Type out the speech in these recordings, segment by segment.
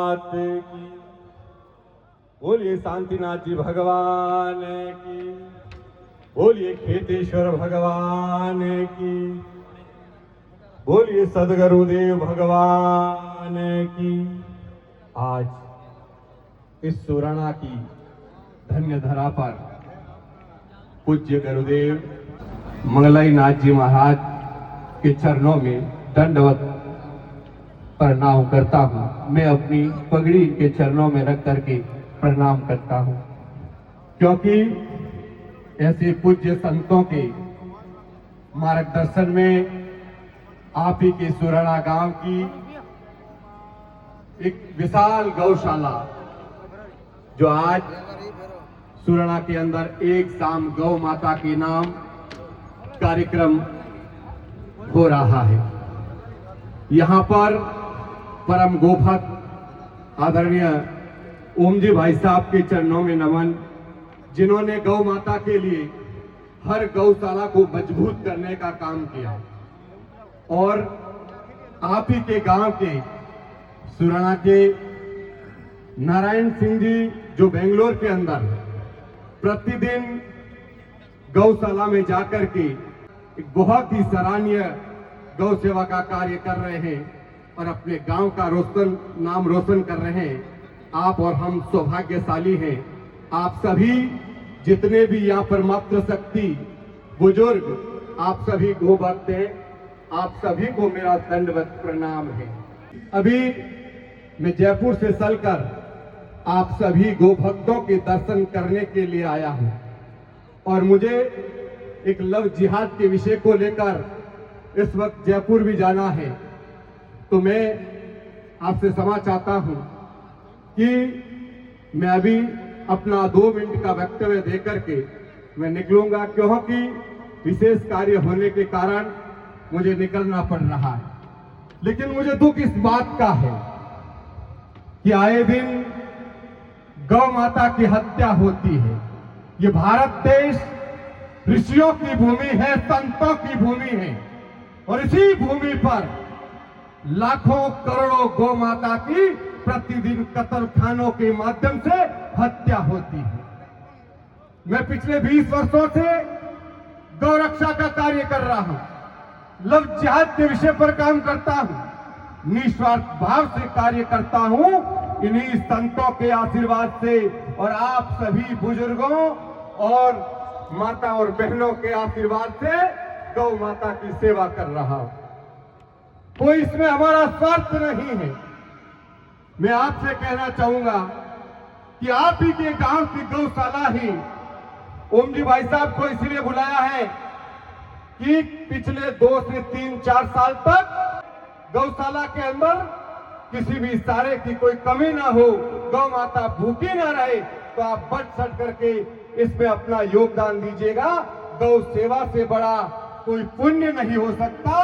की बोलिए, शांतिनाथ जी भगवान की बोलिए, खेतेश्वर भगवान की बोलिए, सदगुरुदेव भगवान की। आज इस सुराणा की धन्य धरा पर पूज्य गुरुदेव मंगलाई नाथ जी महाराज के चरणों में दंडवत प्रणाम करता हूँ। मैं अपनी पगड़ी के चरणों में रख करके प्रणाम करता हूँ, क्योंकि ऐसे पूज्य संतों के मार्गदर्शन में आप ही के सुराणा गांव की एक विशाल गौशाला, जो आज सुराणा के अंदर एक शाम गौ माता के नाम कार्यक्रम हो रहा है। यहाँ पर परम गोभक्त आदरणीय ओम जी भाई साहब के चरणों में नमन, जिन्होंने गौ माता के लिए हर गौशाला को मजबूत करने का काम किया। और आप ही के गांव के सुराणा के नारायण सिंह जी, जो बेंगलोर के अंदर प्रतिदिन गौशाला में जाकर के एक बहुत ही सराहनीय गौ सेवा का कार्य कर रहे हैं और अपने गांव का नाम रोशन कर रहे हैं। आप और हम सौभाग्यशाली हैं। आप सभी जितने भी यहाँ पर मातृशक्ति बुजुर्ग, आप सभी गो भक्त हैं, आप सभी को मेरा दंडवत प्रणाम है। अभी मैं जयपुर से चलकर आप सभी गो भक्तों के दर्शन करने के लिए आया हूँ, और मुझे एक लव जिहाद के विषय को लेकर इस वक्त जयपुर भी जाना है। तो मैं आपसे क्षमा चाहता हूं कि मैं अभी अपना 2 मिनट का वक्तव्य देकर के मैं निकलूंगा, क्योंकि विशेष कार्य होने के कारण मुझे निकलना पड़ रहा है। लेकिन मुझे दुख इस बात का है कि आए दिन गौ माता की हत्या होती है। ये भारत देश ऋषियों की भूमि है, संतों की भूमि है, और इसी भूमि पर लाखों करोड़ों गौ माता की प्रतिदिन कत्ल खानों के माध्यम से हत्या होती है। मैं पिछले 20 वर्षों से गौ रक्षा का कार्य कर रहा हूं, लव जिहाद के विषय पर काम करता हूं, निस्वार्थ भाव से कार्य करता हूं, इन्हीं संतों के आशीर्वाद से और आप सभी बुजुर्गों और माता और बहनों के आशीर्वाद से गौ माता की सेवा कर रहा हूं। कोई इसमें हमारा स्वार्थ नहीं है। मैं आपसे कहना चाहूंगा कि आप ही के गांव की गौशाला ही ओम जी भाई साहब को इसलिए बुलाया है कि पिछले 2 से 3-4 साल तक गौशाला के अंदर किसी भी सारे की कोई कमी ना हो, गौ माता भूखी ना रहे, तो आप बढ़ चढ़ करके इसमें अपना योगदान दीजिएगा। गौ सेवा से बड़ा कोई पुण्य नहीं हो सकता।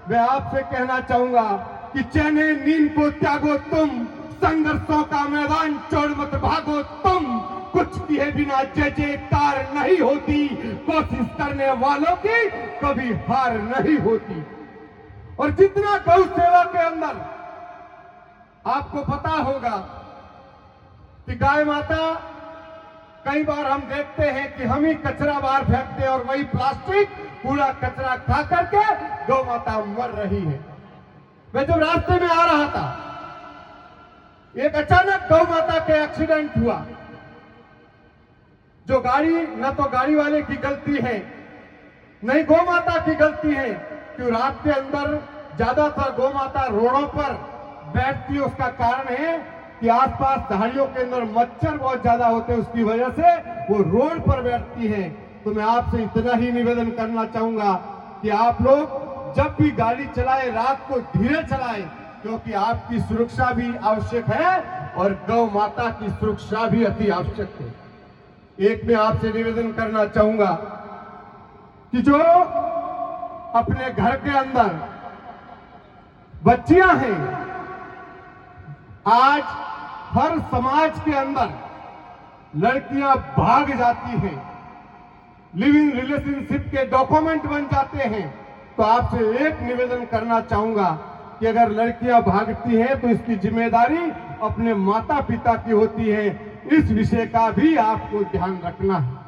मैं आपसे कहना चाहूंगा कि चैने नींद को त्यागो तुम, संघर्षों का मैदान छोड़ मत भागो तुम, कुछ किए बिना जय जयकार नहीं होती, कोशिश करने वालों की कभी हार नहीं होती। और जितना गौ सेवा के अंदर आपको पता होगा कि गाय माता, कई बार हम देखते हैं कि हम ही कचरा बाहर फेंकते हैं और वही प्लास्टिक पूरा कचरा खा करके गौ माता मर रही है। मैं जब रास्ते में आ रहा था, एक अचानक गौ माता के एक्सीडेंट हुआ। जो गाड़ी, न तो गाड़ी वाले की गलती है, नहीं गौ माता की गलती है, कि रात के अंदर ज्यादातर गौ माता रोडों पर बैठती है। उसका कारण है कि आसपास झाड़ियों के अंदर मच्छर बहुत ज्यादा होते हैं, उसकी वजह से वो रोड पर बैठती है। तो मैं आपसे इतना ही निवेदन करना चाहूंगा कि आप लोग जब भी गाड़ी चलाए रात को धीरे चलाएं, क्योंकि आपकी सुरक्षा भी आवश्यक है और गौ माता की सुरक्षा भी अति आवश्यक है। एक मैं आपसे निवेदन करना चाहूंगा कि जो अपने घर के अंदर बच्चियां हैं, आज हर समाज के अंदर लड़कियां भाग जाती हैं, लिविंग रिलेशनशिप के डॉक्यूमेंट बन जाते हैं। तो आपसे एक निवेदन करना चाहूंगा कि अगर लड़कियां भागती हैं तो इसकी जिम्मेदारी अपने माता पिता की होती है। इस विषय का भी आपको ध्यान रखना है।